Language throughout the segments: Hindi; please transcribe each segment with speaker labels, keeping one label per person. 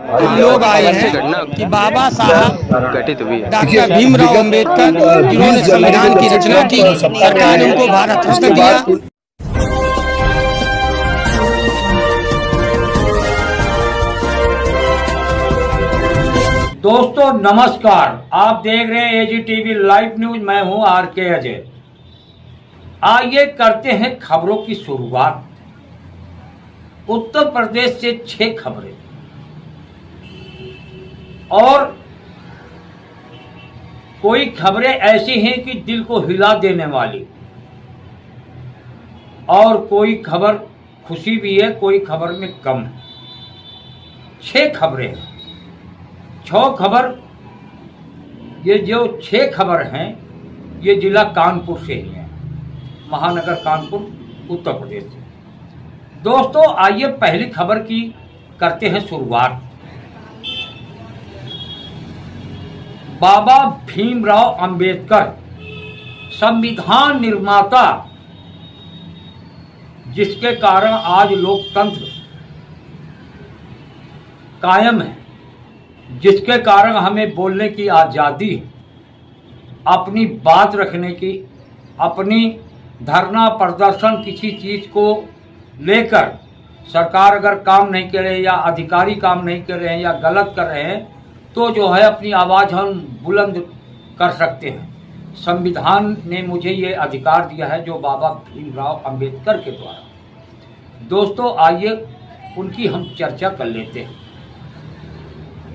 Speaker 1: लोग आए हैं कि बाबा साहब
Speaker 2: गठित हुई है।
Speaker 1: डॉक्टर भीमराव अंबेडकर जिन्होंने संविधान की रचना की, सरकार ने उनको भारत रत्न दिया।
Speaker 3: दोस्तों नमस्कार, आप देख रहे हैं एजीटीवी लाइव न्यूज। मैं हूं आरके अजय। आइए करते हैं खबरों की शुरुआत। उत्तर प्रदेश से 6 खबरें और कोई खबरें ऐसी हैं कि दिल को हिला देने वाली, और कोई खबर खुशी भी है, कोई खबर में कम है। 6 खबरें हैं। 6 खबर, ये जो 6 खबर हैं ये जिला कानपुर से ही है, महानगर कानपुर, उत्तर प्रदेश से। दोस्तों आइए पहली खबर की करते हैं शुरुआत। बाबा भीमराव अंबेडकर संविधान निर्माता, जिसके कारण आज लोकतंत्र कायम है, जिसके कारण हमें बोलने की आज़ादी है, अपनी बात रखने की, अपनी धरना प्रदर्शन किसी चीज़ को लेकर सरकार अगर काम नहीं कर रहे या अधिकारी काम नहीं कर रहे हैं या गलत कर रहे हैं तो जो है अपनी आवाज़ हम बुलंद कर सकते हैं। संविधान ने मुझे ये अधिकार दिया है, जो बाबा भीमराव अंबेडकर के द्वारा। दोस्तों आइए उनकी हम चर्चा कर लेते हैं।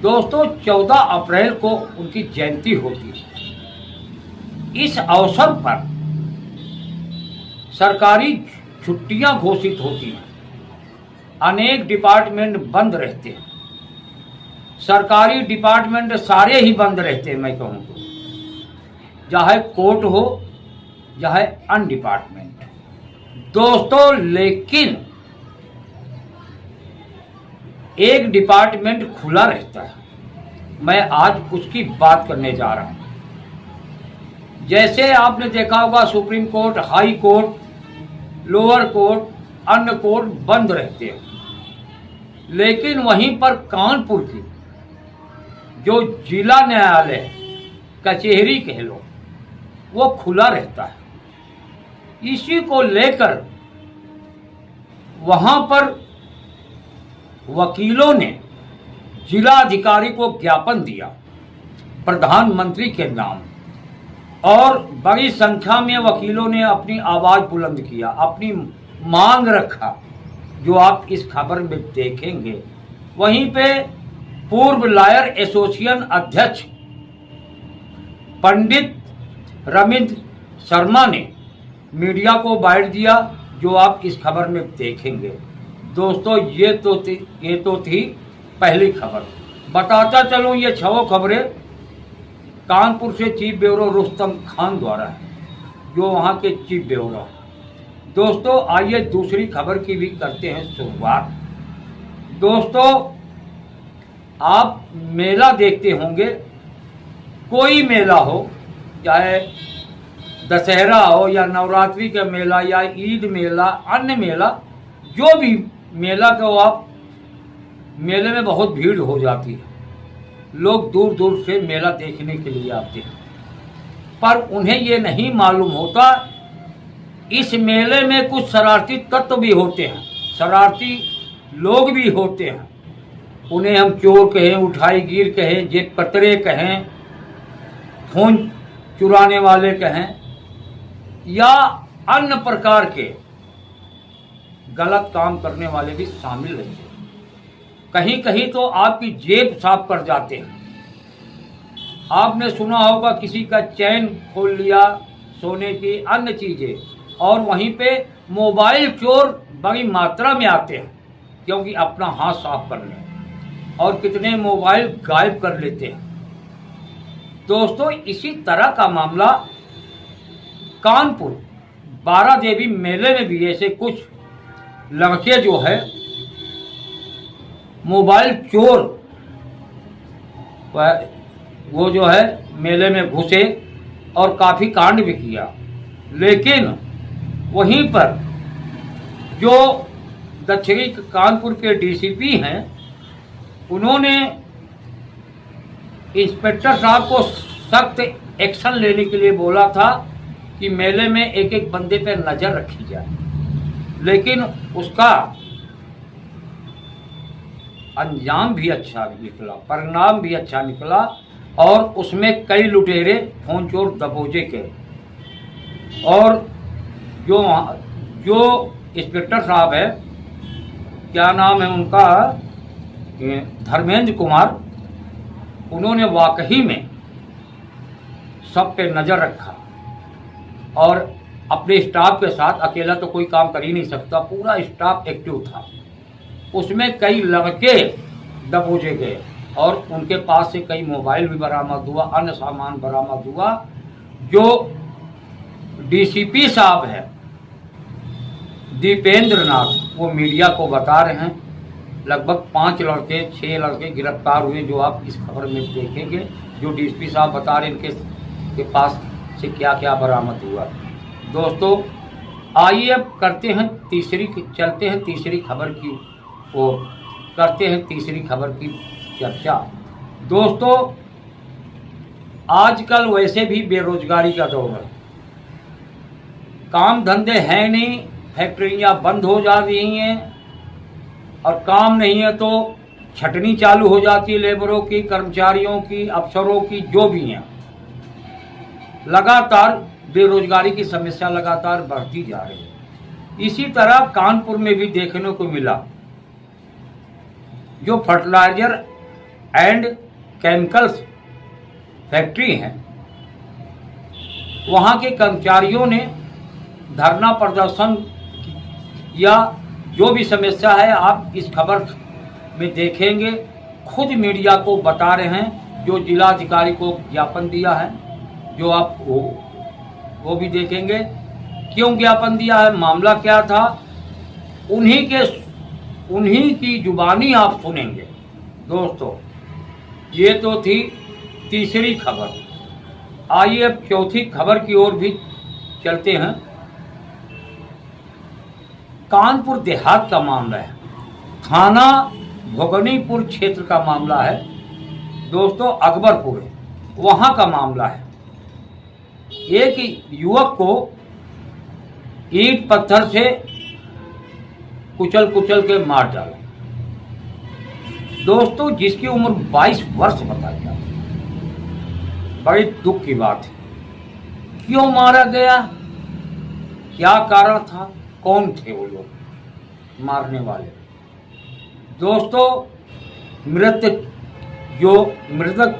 Speaker 3: दोस्तों 14 अप्रैल को उनकी जयंती होती है। इस अवसर पर सरकारी छुट्टियां घोषित होती हैं, अनेक डिपार्टमेंट बंद रहते हैं, सरकारी डिपार्टमेंट सारे ही बंद रहते हैं। मैं कहूँ तो चाहे कोर्ट हो चाहे अन्य डिपार्टमेंट। दोस्तों लेकिन एक डिपार्टमेंट खुला रहता है, मैं आज उसकी बात करने जा रहा हूं। जैसे आपने देखा होगा supreme court, high court, lower court, अन्य कोर्ट बंद रहते हैं, लेकिन वहीं पर कानपुर की जो जिला न्यायालय, कचहरी कह लो, वो खुला रहता है। इसी को लेकर वहां पर वकीलों ने जिला अधिकारी को ज्ञापन दिया प्रधानमंत्री के नाम, और बड़ी संख्या में वकीलों ने अपनी आवाज बुलंद किया, अपनी मांग रखा, जो आप इस खबर में देखेंगे। वहीं पे पूर्व लॉयर एसोसिएशन अध्यक्ष पंडित रविंद्र शर्मा ने मीडिया को बाइट दिया, जो आप इस खबर में देखेंगे। दोस्तों ये तो थी पहली खबर। बताता चलूं ये 6 खबरें कानपुर से चीफ ब्यूरो रुस्तम खान द्वारा है, जो वहां के चीफ ब्यूरो हैं। दोस्तों आइए दूसरी खबर की भी करते हैं शुरुआत। दोस्तों आप मेला देखते होंगे, कोई मेला हो, चाहे दशहरा हो या नवरात्रि का मेला या ईद मेला, अन्य मेला, जो भी मेला को आप, मेले में बहुत भीड़ हो जाती है, लोग दूर दूर से मेला देखने के लिए आते हैं, पर उन्हें ये नहीं मालूम होता इस मेले में कुछ शरारती तत्व भी होते हैं, शरारती लोग भी होते हैं। उन्हें हम चोर कहें, उठाईगीर कहें, जेब कतरे कहें, फोन चुराने वाले कहें, या अन्य प्रकार के गलत काम करने वाले भी शामिल रहते हैं। कहीं कहीं तो आपकी जेब साफ कर जाते हैं। आपने सुना होगा किसी का चैन खोल लिया, सोने की अन्य चीजें, और वहीं पे मोबाइल चोर बड़ी मात्रा में आते हैं, क्योंकि अपना हाथ साफ कर लें, और कितने मोबाइल गायब कर लेते हैं। दोस्तों इसी तरह का मामला कानपुर बारा देवी मेले में भी ऐसे कुछ लड़के जो है मोबाइल चोर, वो जो है मेले में घुसे और काफ़ी कांड भी किया। लेकिन वहीं पर जो दक्षिणी कानपुर के डीसीपी हैं उन्होंने इंस्पेक्टर साहब को सख्त एक्शन लेने के लिए बोला था कि मेले में एक एक बंदे पे नजर रखी जाए, लेकिन उसका अंजाम भी अच्छा निकला, परिणाम भी अच्छा निकला और उसमें कई लुटेरे फोन चोर दबोचे गए। और जो इंस्पेक्टर साहब है, क्या नाम है उनका, धर्मेंद्र कुमार, उन्होंने वाकई में सब पे नज़र रखा और अपने स्टाफ के साथ, अकेला तो कोई काम कर ही नहीं सकता, पूरा स्टाफ एक्टिव था। उसमें कई लड़के दबोचे गए और उनके पास से कई मोबाइल भी बरामद हुआ, अन्य सामान बरामद हुआ। जो डीसीपी साहब है दीपेंद्र नाथ, वो मीडिया को बता रहे हैं लगभग 5 लड़के 6 लड़के गिरफ्तार हुए, जो आप इस खबर में देखेंगे। जो डीसीपी साहब बता रहे हैं इनके पास से क्या क्या बरामद हुआ। दोस्तों आइए अब चलते हैं तीसरी खबर की ओर, करते हैं तीसरी खबर की चर्चा। दोस्तों आजकल वैसे भी बेरोजगारी का दौर है, काम धंधे हैं नहीं, फैक्ट्रियां बंद हो जा रही हैं और काम नहीं है तो छटनी चालू हो जाती है लेबरों की, कर्मचारियों की, अफसरों की, जो भी हैं। लगातार बेरोजगारी की समस्या लगातार बढ़ती जा रही है। इसी तरह कानपुर में भी देखने को मिला, जो फर्टिलाइजर एंड केमिकल्स फैक्ट्री है, वहाँ के कर्मचारियों ने धरना प्रदर्शन या जो भी समस्या है आप इस खबर में देखेंगे। खुद मीडिया को बता रहे हैं, जो जिलाधिकारी को ज्ञापन दिया है, जो आप वो भी देखेंगे। क्यों ज्ञापन दिया है, मामला क्या था, उन्हीं की जुबानी आप सुनेंगे। दोस्तों ये तो थी तीसरी खबर। आइए अब चौथी खबर की ओर भी चलते हैं। कानपुर देहात का मामला है, थाना भोगनीपुर क्षेत्र का मामला है। दोस्तों अकबरपुर है, वहाँ का मामला है। एक युवक को ईंट पत्थर से कुचल के मार डाला। दोस्तों जिसकी उम्र 22 वर्ष बताई जाती है, बड़ी दुख की बात है। क्यों मारा गया, क्या कारण था, कौन थे वो लोग मारने वाले। दोस्तों मृतक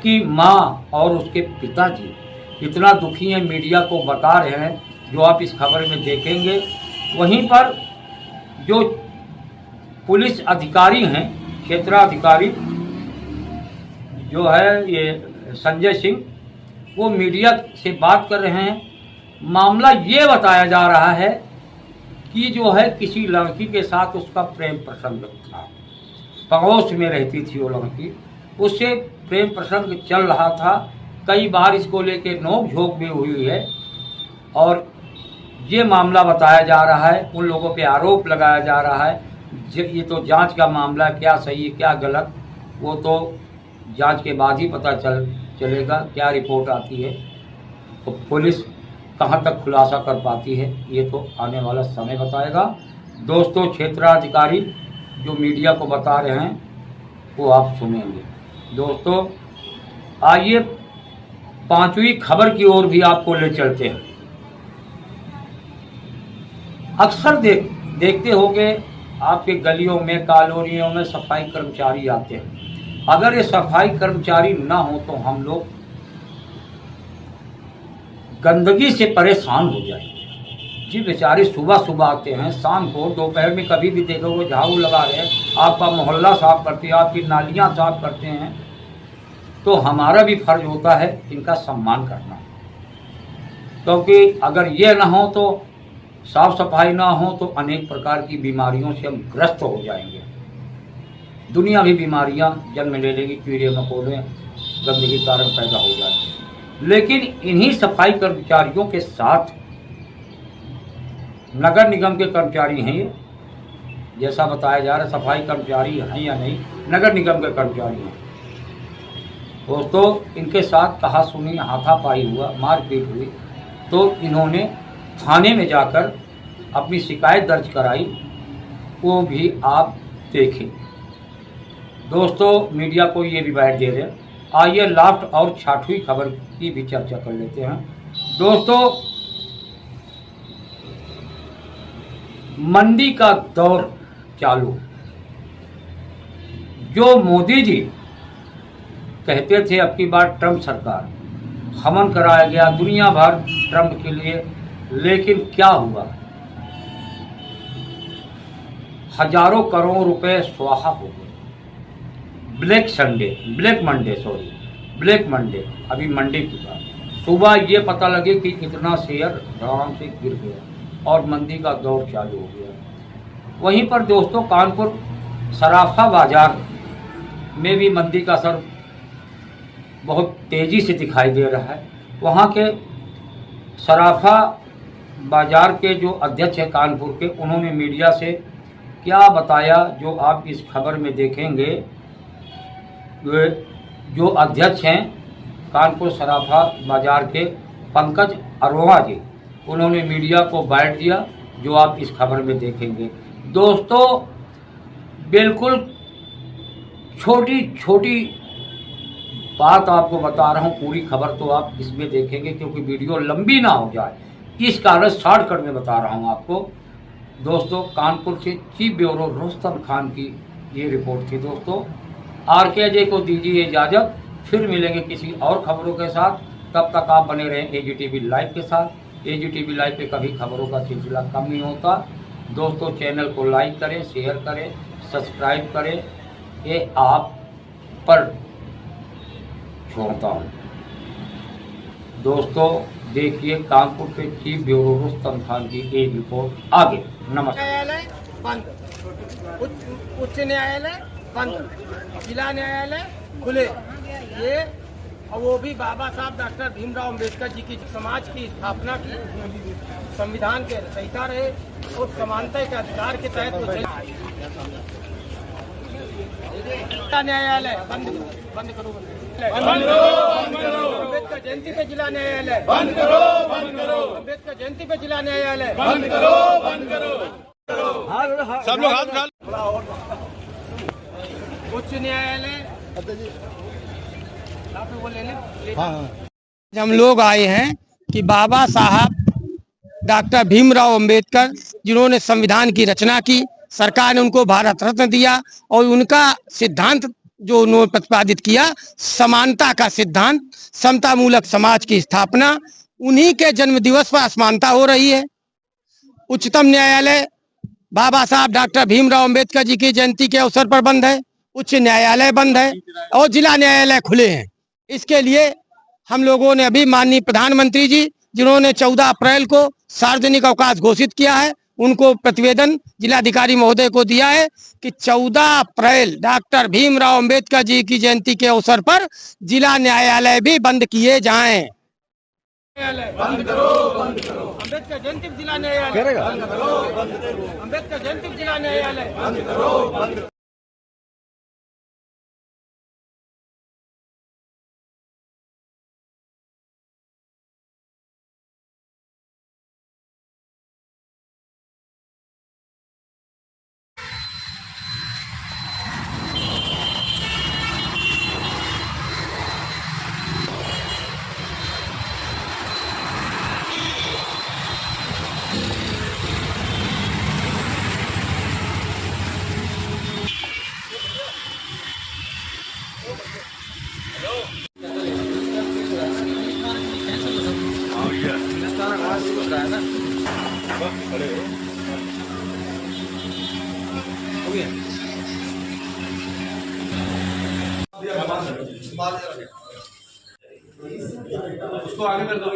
Speaker 3: की मां और उसके पिताजी इतना दुखी हैं, मीडिया को बता रहे हैं, जो आप इस खबर में देखेंगे। वहीं पर जो पुलिस अधिकारी हैं, क्षेत्राधिकारी जो है ये संजय सिंह, वो मीडिया से बात कर रहे हैं। मामला ये बताया जा रहा है कि जो है किसी लड़की के साथ उसका प्रेम प्रसंग था, पड़ोस में रहती थी वो लड़की, उससे प्रेम प्रसंग चल रहा था। कई बार इसको लेके नोक झोंक भी हुई है और ये मामला बताया जा रहा है, उन लोगों पे आरोप लगाया जा रहा है। ये तो जांच का मामला, क्या सही है क्या गलत वो तो जांच के बाद ही पता चलेगा, क्या रिपोर्ट आती है तो पुलिस कहां तक खुलासा कर पाती है, ये तो आने वाला समय बताएगा। दोस्तों क्षेत्राधिकारी जो मीडिया को बता रहे हैं वो आप सुनेंगे। दोस्तों आइए पांचवी खबर की ओर भी आपको ले चलते हैं। अक्सर देखते होंगे आपके गलियों में, कॉलोनियों में सफाई कर्मचारी आते हैं। अगर ये सफाई कर्मचारी ना हो तो हम लोग गंदगी से परेशान हो जाएंगे। जी बेचारे सुबह आते हैं, शाम को, दोपहर में कभी भी देखोगे झाड़ू लगा रहे हैं, आपका मोहल्ला साफ करते हैं, आपकी नालियां साफ करते हैं। तो हमारा भी फर्ज होता है इनका सम्मान करना, क्योंकि अगर ये ना हो तो, साफ सफाई ना हो तो अनेक प्रकार की बीमारियों से हम ग्रस्त हो जाएंगे। दुनिया भी बीमारियां जन्म ले लेंगी, कीड़े मकोड़े गंदगी के कारण पैदा हो जाएंगे। लेकिन इन्हीं सफाई कर्मचारियों के साथ नगर निगम के कर्मचारी हैं ये, जैसा बताया जा रहा है सफाई कर्मचारी हैं या नहीं, नगर निगम के कर्मचारी हैं। दोस्तों इनके साथ कहा सुनी, हाथापाई हुआ, मारपीट हुई, तो इन्होंने थाने में जाकर अपनी शिकायत दर्ज कराई, वो भी आप देखें। दोस्तों मीडिया को ये भी बाइट दे रहे हैं। आइए लास्ट और छठवीं खबर की भी चर्चा कर लेते हैं। दोस्तों मंदी का दौर चालू। जो मोदी जी कहते थे अब की बार ट्रंप सरकार, हमन कराया गया दुनिया भर ट्रंप के लिए, लेकिन क्या हुआ? हजारों करोड़ रुपए स्वाहा हो गए। ब्लैक मंडे अभी मंडे की बात, सुबह ये पता लगे कि इतना शेयर आराम से गिर गया और मंदी का दौर चालू हो गया। वहीं पर दोस्तों कानपुर सराफा बाजार में भी मंदी का असर बहुत तेजी से दिखाई दे रहा है। वहाँ के सराफा बाजार के जो अध्यक्ष हैं कानपुर के, उन्होंने मीडिया से क्या बताया जो आप इस खबर में देखेंगे। जो अध्यक्ष हैं कानपुर सराफा बाजार के पंकज अरोड़ा जी, उन्होंने मीडिया को बाइट दिया जो आप इस खबर में देखेंगे। दोस्तों बिल्कुल छोटी छोटी बात आपको बता रहा हूँ, पूरी खबर तो आप इसमें देखेंगे क्योंकि वीडियो लंबी ना हो जाए, इस कारण शॉर्टकट में बता रहा हूँ आपको। दोस्तों कानपुर से चीफ ब्यूरो रुस्तम खान की ये रिपोर्ट थी। दोस्तों आरके अजय को दीजिए इजाज़त, फिर मिलेंगे किसी और खबरों के साथ। तब तक आप बने रहें एजीटीवी लाइव के साथ। एजीटीवी लाइव पे कभी खबरों का सिलसिला कम नहीं होता। दोस्तों चैनल को लाइक करें, शेयर करें, सब्सक्राइब करें, ये आप पर छोड़ता हूँ। दोस्तों देखिए कानपुर के चीफ ब्यूरो रुस्तम खान की एक रिपोर्ट आगे। नमस्कार।
Speaker 2: न्यायालय बंद, उच्च न्यायालय बंद, जिला न्यायालय खुले। ये और वो भी बाबा साहब डॉक्टर भीमराव अंबेडकर जी की समाज की स्थापना की, संविधान के रचयिता रहे और समानता के अधिकार के तहत वो न्यायालय बंद करो अम्बेडकर जयंती पे जिला न्यायालय बंद करो अम्बेडकर जयंती पे जिला न्यायालय बंद करो सब लोग हाथ उठा। उच्च न्यायालय
Speaker 1: हम लोग आए हैं कि बाबा साहब डॉक्टर भीमराव अंबेडकर जिन्होंने संविधान की रचना की, सरकार ने उनको भारत रत्न दिया और उनका सिद्धांत जो उन्होंने प्रतिपादित किया, समानता का सिद्धांत, समता मूलक समाज की स्थापना, उन्हीं के जन्म दिवस पर असमानता हो रही है। उच्चतम न्यायालय बाबा साहब डॉक्टर भीमराव अंबेडकर जी की जयंती के अवसर पर बंद है, उच्च न्यायालय बंद है और जिला न्यायालय खुले हैं। इसके लिए हम लोगों ने अभी माननीय प्रधानमंत्री जी जिन्होंने 14 अप्रैल को सार्वजनिक अवकाश घोषित किया है, उनको प्रतिवेदन जिलाधिकारी महोदय को दिया है कि 14 अप्रैल डॉक्टर भीमराव अंबेडकर जी की जयंती के अवसर पर जिला न्यायालय भी बंद किए जाएं।
Speaker 2: बंद करो अम्बेडकर जयंती जिला न्यायालय बंद करो अम्बेडकर जयंती जिला न्यायालय बंद करो।
Speaker 4: उसको आगे कर दो।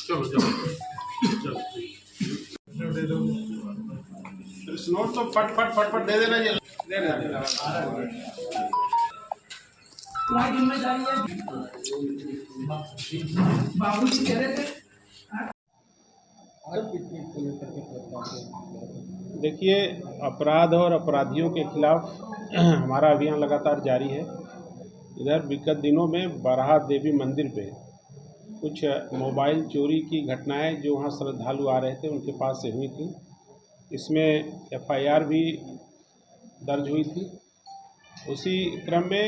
Speaker 4: चलो नोट तो फट फट दे देना।
Speaker 5: तुम्हारी जिम्मेदारी है। बाबूजी कह रहे थे।
Speaker 6: देखिए, अपराध और अपराधियों के खिलाफ हमारा अभियान लगातार जारी है। इधर विगत दिनों में बराह देवी मंदिर पे कुछ मोबाइल चोरी की घटनाएं जो वहाँ श्रद्धालु आ रहे थे उनके पास से हुई थी। इसमें FIR भी दर्ज हुई थी। उसी क्रम में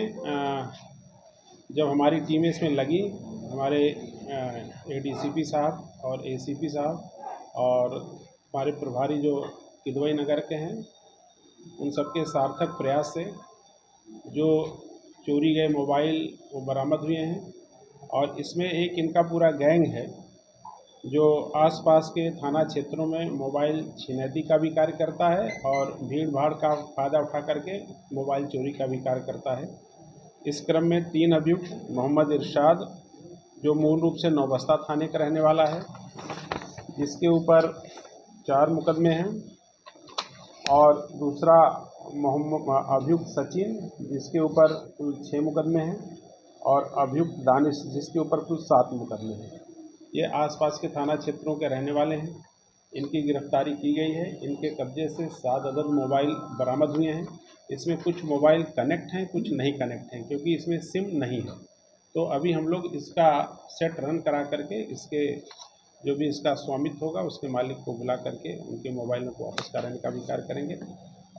Speaker 6: जब हमारी टीमें इसमें लगी, हमारे ADCP साहब और ACP साहब और हमारे प्रभारी जो किदवई नगर के हैं, उन सबके सार्थक प्रयास से जो चोरी गए मोबाइल वो बरामद हुए हैं। और इसमें एक इनका पूरा गैंग है जो आसपास के थाना क्षेत्रों में मोबाइल छिनैती का भी कार्य करता है और भीड़ भाड़ का फ़ायदा उठा करके मोबाइल चोरी का भी कार्य करता है। इस क्रम में 3 अभियुक्त मोहम्मद इरशाद, जो मूल रूप से नौबस्ता थाने का रहने वाला है, जिसके ऊपर 4 मुकदमे हैं, और दूसरा अभियुक्त सचिन, जिसके ऊपर कुल 6 मुकदमे हैं, और अभियुक्त दानिश, जिसके ऊपर कुल 7 मुकदमे हैं। ये आसपास के थाना क्षेत्रों के रहने वाले हैं। इनकी गिरफ्तारी की गई है। इनके कब्जे से 7 अदद मोबाइल बरामद हुए हैं। इसमें कुछ मोबाइल कनेक्ट हैं, कुछ नहीं कनेक्ट हैं, क्योंकि इसमें सिम नहीं है। तो अभी हम लोग इसका सेट रन करा करके इसके जो भी इसका स्वामित्व होगा उसके मालिक को बुला करके उनके मोबाइलों को वापस कराने का भी कार्य करेंगे।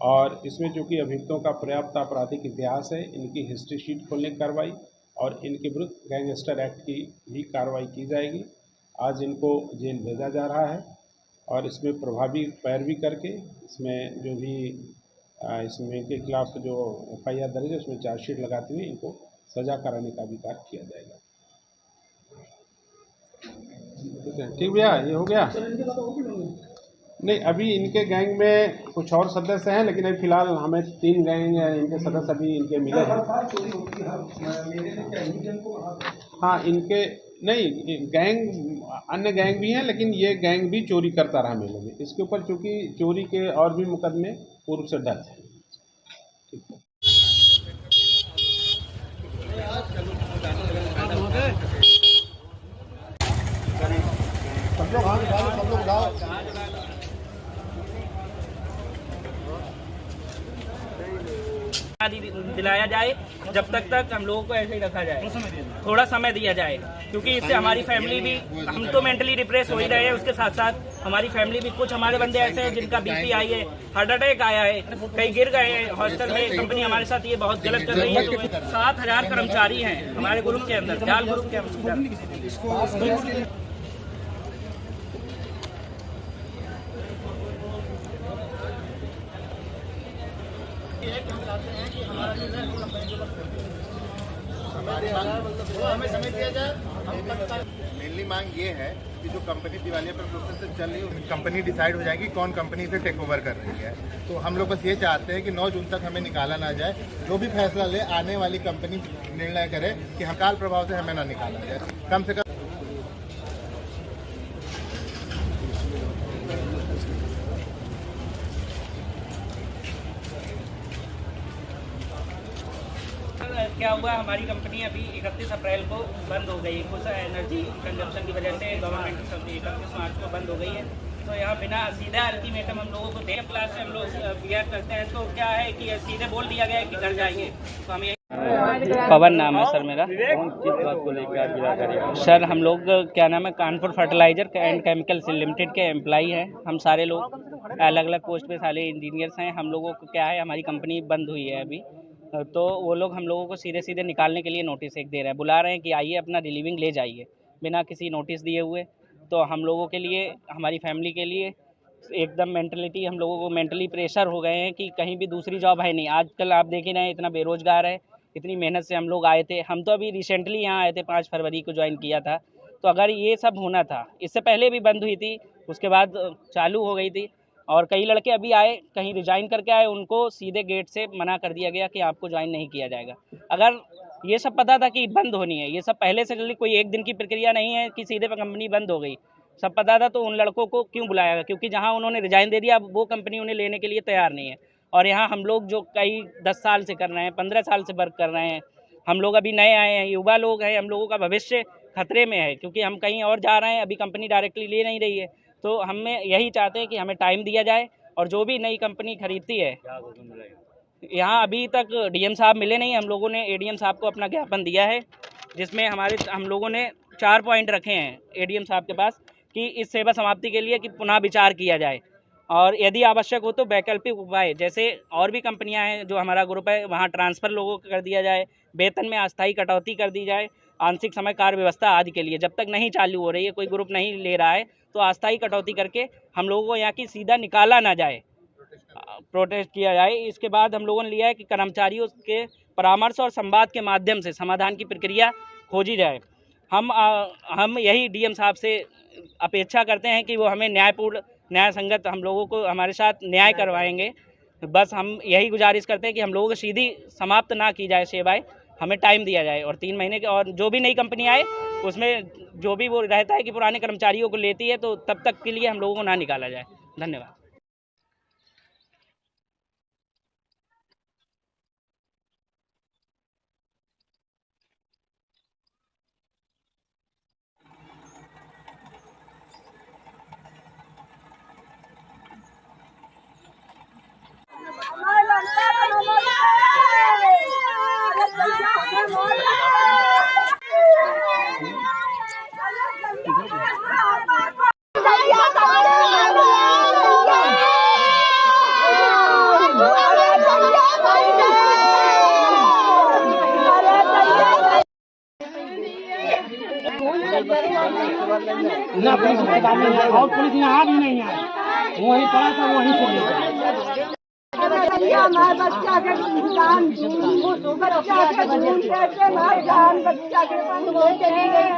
Speaker 6: और इसमें चूँकि अभियुक्तों का पर्याप्त आपराधिक इतिहास है, इनकी हिस्ट्री शीट खोलने की कार्रवाई और इनके विरुद्ध गैंगस्टर एक्ट की भी कार्रवाई की जाएगी। आज इनको जेल भेजा जा रहा है और इसमें प्रभावी पैरवी करके इसमें जो भी इसमें इनके खिलाफ जो FIR दर्ज है उसमें चार्जशीट लगाते हुए इनको सजा कराने का भी कार्य किया जाएगा। ठीक भैया, ये हो गया? नहीं, अभी इनके गैंग में कुछ और सदस्य हैं, लेकिन अभी फिलहाल हमें 3 गैंग इनके सदस्य अभी इनके मिले हैं। हाँ, इनके नहीं गैंग, अन्य गैंग भी हैं, लेकिन ये गैंग भी चोरी करता रहा मेले में। इसके ऊपर चूँकि चोरी के और भी मुकदमे पूर्व से दर्ज हैं। ठीक है।
Speaker 7: दिलाया जाए, जब तक हम लोगों को ऐसे ही रखा जाए, थोड़ा समय दिया जाए, क्योंकि इससे हमारी फैमिली भी, हम तो मेंटली डिप्रेस हो ही रहे हैं, उसके साथ साथ हमारी फैमिली भी, कुछ हमारे बंदे ऐसे हैं जिनका BP आई है, हार्ट अटैक आया है, कई गिर गए हैं हॉस्टल में। कंपनी हमारे साथ ये बहुत गलत कर रही है। तो 7,000 कर्मचारी हैं हमारे ग्रुप के अंदर, जाल ग्रुप के अंदर।
Speaker 8: हमें समय दिया जाए। मेनली मांग ये है कि जो कंपनी दिवालिया पर प्रोसेस से चल रही है, कंपनी डिसाइड हो जाएगी कौन कंपनी से टेक ओवर कर रही है। तो हम लोग बस ये चाहते हैं कि 9 जून तक हमें निकाला ना जाए। जो भी फैसला ले, आने वाली कंपनी निर्णय करे कि हम काल प्रभाव से हमें ना निकाला जाए। कम से कम
Speaker 7: क्या हुआ, हमारी कंपनी अभी 31 अप्रैल को बंद हो गई, कुछ एनर्जी कंजप्शन की वजह से गवर्नमेंट 31 मार्च को बंद हो गई है। तो यहाँ बिना सीधा अल्टीमेटम हम लोगों को देर क्लास से हम लोग बिहेव करते हैं, तो क्या है कि सीधे बोल दिया गया है कि घर जाएंगे। तो हम पवन नाम है सर मेरा। किस बात को लेकर? सर हम लोग क्या नाम है, Kanpur fertilizer and chemicals limited के एम्प्लॉई हैं। हम सारे लोग अलग अलग पोस्ट पे सारे इंजीनियर्स हैं। हम लोगों को क्या है, हमारी कंपनी बंद हुई है अभी, तो वो लोग हम लोगों को सीधे सीधे निकालने के लिए नोटिस एक दे रहे हैं, बुला रहे हैं कि आइए अपना रिलीविंग ले जाइए, बिना किसी नोटिस दिए हुए। तो हम लोगों के लिए, हमारी फैमिली के लिए एकदम मेंटलिटी, हम लोगों को मेंटली प्रेशर हो गए हैं कि कहीं भी दूसरी जॉब है नहीं। आजकल आप देख ही रहे हैं, इतना बेरोजगार है, इतनी मेहनत से हम लोग आए थे। हम तो अभी रिसेंटली यहाँ आए थे, 5 फरवरी को ज्वाइन किया था। तो अगर ये सब होना था, इससे पहले भी बंद हुई थी, उसके बाद चालू हो गई थी। और कई लड़के अभी आए, कहीं रिजाइन करके आए, उनको सीधे गेट से मना कर दिया गया कि आपको ज्वाइन नहीं किया जाएगा। अगर ये सब पता था कि बंद होनी है, ये सब पहले से जल्दी, कोई एक दिन की प्रक्रिया नहीं है कि सीधे कंपनी बंद हो गई, सब पता था, तो उन लड़कों को क्यों बुलाया गया? क्योंकि जहां उन्होंने रिजाइन दे दिया, वो कंपनी उन्हें लेने के लिए तैयार नहीं है। और यहाँ हम लोग जो कई 10 साल से कर रहे हैं, 15 साल से वर्क कर रहे हैं, हम लोग अभी नए आए हैं, युवा लोग हैं, हम लोगों का भविष्य खतरे में है क्योंकि हम कहीं और जा रहे हैं, अभी कंपनी डायरेक्टली ले नहीं रही है। तो हमें यही चाहते हैं कि हमें टाइम दिया जाए और जो भी नई कंपनी खरीदती है, यहाँ अभी तक डीएम साहब मिले नहीं। हम लोगों ने एडीएम साहब को अपना ज्ञापन दिया है जिसमें हम लोगों ने 4 पॉइंट रखे हैं एडीएम साहब के पास कि इस सेवा समाप्ति के लिए कि पुनः विचार किया जाए और यदि आवश्यक हो तो वैकल्पिक उपाय, जैसे और भी कंपनियां हैं जो हमारा ग्रुप है वहां ट्रांसफ़र लोगों को कर दिया जाए, वेतन में अस्थायी कटौती कर दी जाए, आंशिक समय कार्य व्यवस्था आदि के लिए जब तक नहीं चालू हो रही है, कोई ग्रुप नहीं ले रहा है तो अस्थायी कटौती करके हम लोगों को यहाँ की सीधा निकाला ना जाए, प्रोटेस्ट किया जाए। इसके बाद हम लोगों ने लिया है कि कर्मचारियों के परामर्श और संवाद के माध्यम से समाधान की प्रक्रिया खोजी जाए। हम यही डीएम साहब से अपेक्षा करते हैं कि वो हमें न्यायपूर्ण न्याय संगत हम लोगों को हमारे साथ न्याय करवाएंगे। बस हम यही गुजारिश करते हैं कि हम लोगों को सीधी समाप्त ना की जाए सेवाएं, हमें टाइम दिया जाए और 3 महीने के, और जो भी नई कंपनी आए उसमें जो भी वो रहता है कि पुराने कर्मचारियों को लेती है तो तब तक के लिए हम लोगों को ना निकाला जाए। धन्यवाद।
Speaker 2: ना पुलिस और पुलिस यहाँ भी नहीं आए, वहीं पड़ा था, वहीं से
Speaker 9: हमारे बच्चा के जान, बच्चा के खून कैसे मार जान, बच्चा के खून चली गई।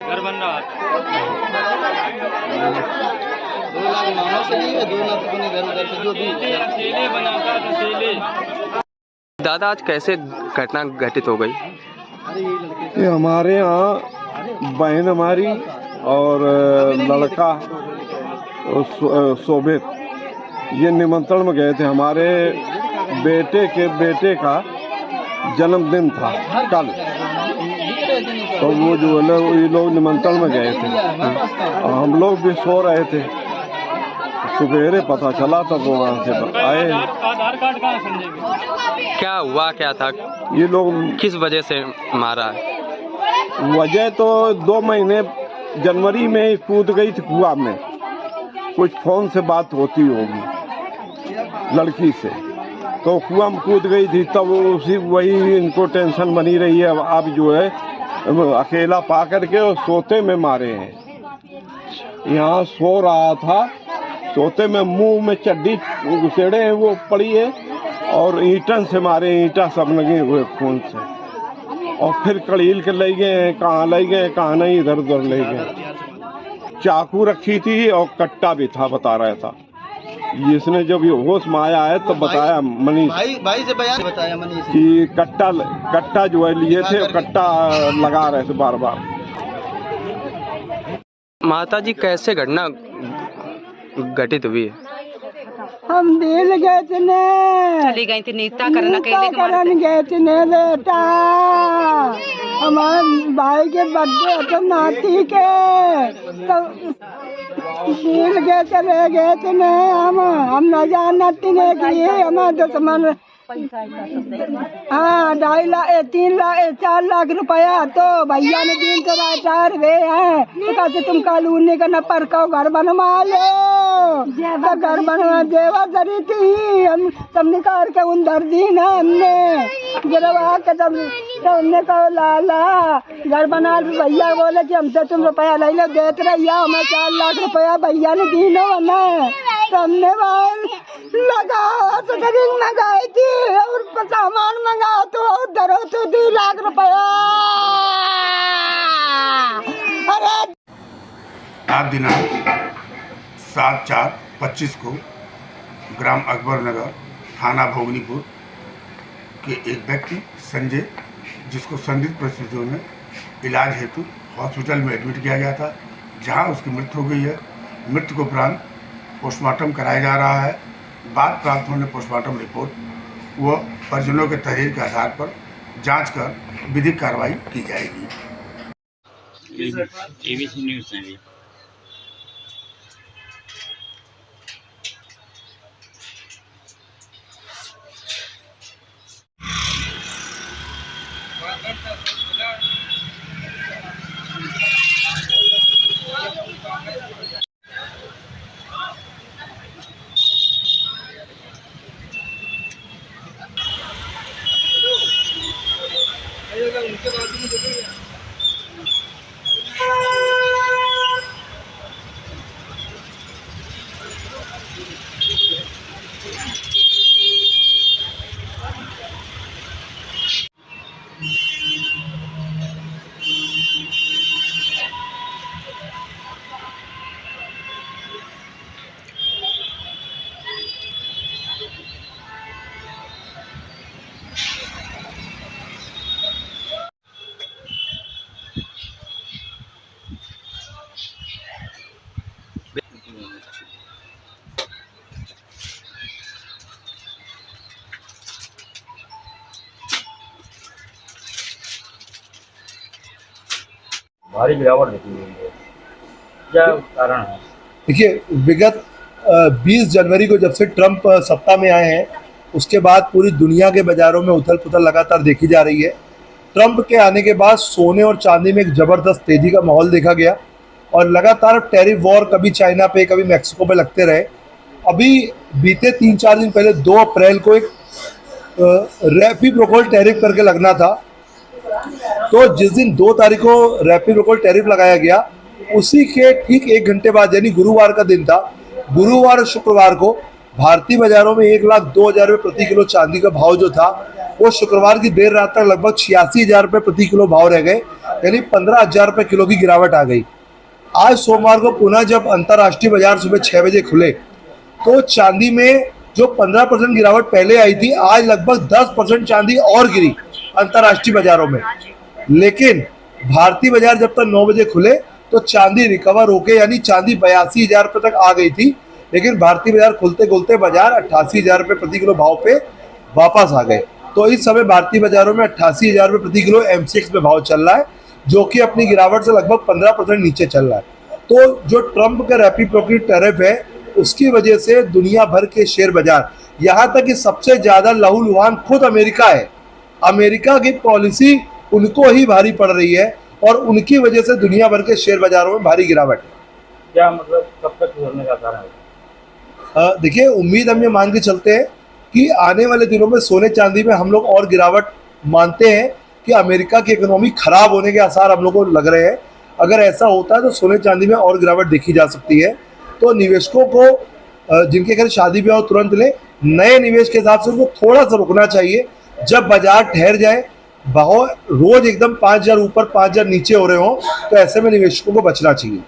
Speaker 7: घर बन रहा है
Speaker 10: 2 लाख मानो से नहीं है, 2 लाख अपने घर उधर से जो भी
Speaker 7: अकेले बनाता था, अकेले।
Speaker 11: दादा आज कैसे घटना घटित हो गई?
Speaker 12: ये हमारे यहाँ बहन हमारी और लड़का शोभित ये निमंत्रण में गए थे। हमारे बेटे का जन्मदिन था कल, तो वो जो है ये लोग निमंत्रण में गए थे और हम लोग भी सो रहे थे। सवेरे पता चला तब तो वहाँ से आए।
Speaker 7: आधार कार्ड कहाँ समझेंगे?
Speaker 11: क्या हुआ क्या था?
Speaker 12: ये लोग
Speaker 11: किस वजह से मारा है?
Speaker 12: वजह तो 2 महीने जनवरी में ही कूद गई थी कुआं में, कुछ फोन से बात होती होगी लड़की से, तो कुआं में कूद गई थी। तब वही इनको टेंशन बनी रही है। अब जो है अकेला पा करके और सोते में मारे हैं। यहाँ सो रहा था, सोते में मुंह में चड्डी घुसेड़े हैं वो पड़ी है और ईंटन से मारे, ईंटा सब लगे हुए खून से। और फिर कड़ील के ले गए, कहाँ ले गए कहाँ नहीं, इधर उधर ले गए। चाकू रखी थी और कट्टा भी था, बता रहा था। इसने जब ये होश में आया है तो बताया मनीष
Speaker 10: भाई से बयान बताया मनीष
Speaker 12: कि कट्टा जो है लिए थे, कट्टा लगा रहे थे बार बार।
Speaker 11: माता जी कैसे घटना घटित हुई है?
Speaker 9: हम दिल गए थे ने,
Speaker 13: चली गई थी नीता करने
Speaker 9: गए थे ने बेटा, हमारे भाई के बर्थडे तो नाती के, तो दिल गए चले गए थे ने। हम न जानती ने कि ये हमारे दुश्मन। हाँ 2.5 लाख 3 लाख 4 लाख रुपया तो भैया ने दिन तो रिटायर हुए हैं, तो कहते तुम कालूनी का न परको घर बनवा लो, तो घर बनवा देवा जरी थी। हम सब निकाल के उधर दी ना, हमने गिरवा के तब तो हमने कहा लाला घर बना। भैया बोले कि हमसे तुम रुपया ले लो, देते रहिए। हमें 4 लाख रुपया भैया ने दी नो हमें, तो हमने लगा शटरिंग मंगाई थी और सामान मंगाओ तो उधर तो 2 लाख रुपया। अरे
Speaker 14: आज दिनांक 7/4/25 को ग्राम अकबर नगर थाना भोगनीपुर के एक व्यक्ति संजय, जिसको संदिग्ध परिस्थितियों में इलाज हेतु हॉस्पिटल में एडमिट किया गया था, जहां उसकी मृत्यु हो गई है। मृत्यु के उपरांत पोस्टमार्टम कराया जा रहा है। बाद प्राप्त होने पोस्टमार्टम रिपोर्ट व परिजनों के तहरीर के आधार पर जांच कर विधिक कार्रवाई की जाएगी।
Speaker 3: ABC न्यूज़ है ये।
Speaker 15: भारी गिरावट देखी गई है, क्या कारण है?
Speaker 16: देखिए, विगत 20 जनवरी को जब से ट्रंप सत्ता में आए हैं उसके बाद पूरी दुनिया के बाजारों में उथल पुथल लगातार देखी जा रही है। ट्रंप के आने के बाद सोने और चांदी में एक ज़बरदस्त तेजी का माहौल देखा गया और लगातार टैरिफ वॉर कभी चाइना पे कभी मैक्सिको पे लगते रहे। अभी बीते 3-4 दिन पहले 2 अप्रैल को एक रेसिप्रोकल टैरिफ करके लगना था, तो जिस दिन 2 तारीख को रेसिप्रोकल टैरिफ लगाया गया उसी के ठीक 1 घंटे बाद यानी गुरुवार का दिन था, गुरुवार और शुक्रवार को भारतीय बाजारों में 1,02,000 रुपये प्रति किलो चांदी का भाव जो था वो शुक्रवार की देर रात तक लगभग 86,000 रुपये प्रति किलो भाव रह गए, यानी 15,000 रुपये किलो की गिरावट आ गई। आज सोमवार को पुनः जब अंतर्राष्ट्रीय बाजार सुबह 6 बजे खुले तो चांदी में जो 15% गिरावट पहले आई थी, आज लगभग 10% चांदी और गिरी अंतर्राष्ट्रीय बाजारों में। लेकिन भारतीय बाजार जब तक 9 बजे खुले तो चांदी रिकवर होके यानी चांदी 82,000 रुपये तक आ गई थी, लेकिन भारतीय बाजार खुलते खुलते बाजार 88,000 रुपये प्रति किलो भाव पे वापस आ गए। तो इस समय भारतीय बाजारों में 88,000 रुपये प्रति किलो MCX में भाव चल रहा है, जो कि अपनी गिरावट से लगभग 15% नीचे चल रहा है। तो जो ट्रंप का रेसिप्रोकल टैरिफ है उसकी वजह से दुनिया भर के शेयर बाजार, यहाँ तक कि सबसे ज़्यादा लहूलुहान खुद अमेरिका है। अमेरिका की पॉलिसी उनको ही भारी पड़ रही है और उनकी वजह से दुनिया भर के शेयर बाजारों में भारी गिरावट है।
Speaker 15: क्या मतलब कब तक सुधरने का कारण है?
Speaker 16: देखिए, उम्मीद हम ये मान के चलते हैं कि आने वाले दिनों में सोने चांदी में हम लोग और गिरावट मानते हैं कि अमेरिका की इकोनॉमी खराब होने के आसार हम लोग को लग रहे हैं। अगर ऐसा होता है तो सोने चांदी में और गिरावट देखी जा सकती है। तो निवेशकों को जिनके घर शादी ब्याह तुरंत ले, नए निवेश के हिसाब से उनको थोड़ा सा रुकना चाहिए। जब बाजार ठहर जाए, भाव रोज एकदम 5,000 ऊपर 5,000 नीचे हो रहे हो, तो ऐसे में निवेशकों को बचना चाहिए।